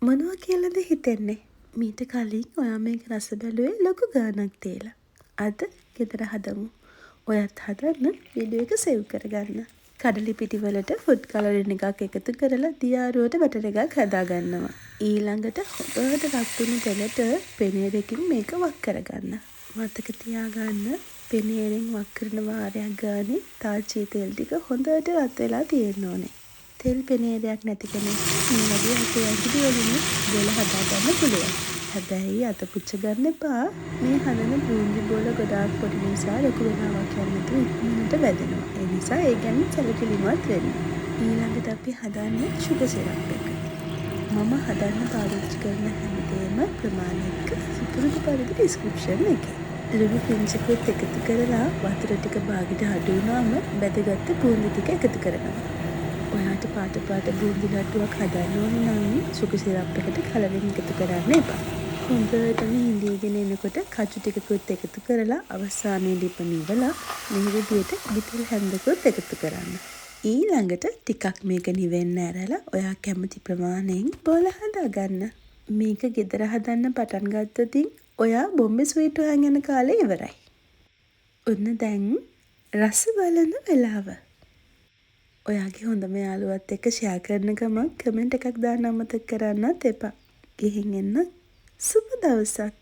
මොනවා කියලාද හිතෙන්නේ? මීට කලින් ඔයා මේක රස බැලුවේ ලොකු ගාණක් තියලා. අද ගෙදර හදමු. ඔයත් හදන්න වීඩියෝ එක සේව් කරගන්න. කඩලි පිටි වලට ෆුඩ් කලරින් එකක් එකතු කරලා දියාරුවට බටර් එකක් හදාගන්නවා. ඊළඟට හොඳට රත් වුණු තෙලට පෙනේරකින් මේක වක් කරගන්න. මතක තියාගන්න පෙනේරෙන් වක් කරන වාරයක් ගානේ තාච්චි තෙල් ටික හොඳට රත් වෙලා තියෙන්න ඕනේ. තෙල් පෙනේරයක් නැති කෙනෙක් මේ වගේ අතේ ඇඟිලි වලින් බෝල හදාගන්න පුළුවන්. හැබැයි අත පුච්ච ගන්න එපා. මේ හදන බූන්දි බෝල ගොඩාක් පොඩි නිසා ලොකු වෙලාවක් යන්නේ නැතුව ඉක්මනට වැදෙනවා. ඒ නිසා ඒ ගැන සැලකිලිමත් වෙන්න. ඊළඟට අපි හදන්නේ සුගර් සිරප් එක. මම හදන්න පාවිච්චි කරන හැමදේම ප්‍රමාණික සුපුරුදු පරිදි ඩිස්ක්‍රිප්ෂන් එකේ. ලුණු පිංචකුත් එකතු කරලා වතුර ටික භාගයට අඩු වුණාම බැදගත්ත බූන්දි ටික එකතු කරනවා. ඔයාට පාට බූන්දි ලඩුවක් හදන්න ඕන නම් සුගර් සිරප් එකට කලරින් එකතු කරන්න එපා. හොඳටම හිඳීගෙන එනකොට කජු ටිකකුත් එකතු කරලා අවසානයේ ලිප නිවලා මේ විදියට බිතෙල් හැන්දකුත් එකතු කරන්න. ඊළඟට ටිකක් මේක නිවෙන්න ඇරලා ඔයා කැමති ප්‍රමාණයෙන් බෝල හදාගන්න. මේක ගෙදර හදන්න පටන් ගත්තොතින් ඔයා බොම්බේ ස්වීට් හොයන් යන කාලේ ඉවරයි. ඔන්න දැන් රස බලන වෙලාව. ඔයාගේ හොඳම යාළුවත් එක්ක ෂෙයා කරන ගමන් කමෙන්ට් එකක් දාන්න අමතක කරන්නත් එපා. ගිහින් එන්න. සුබ දවසක්.